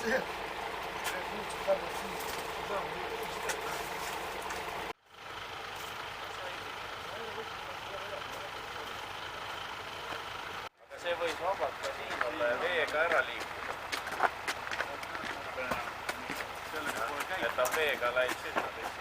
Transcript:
See võis vabalt ka siin olla ja veega ära liikuda. Et ta veega läinud sinna.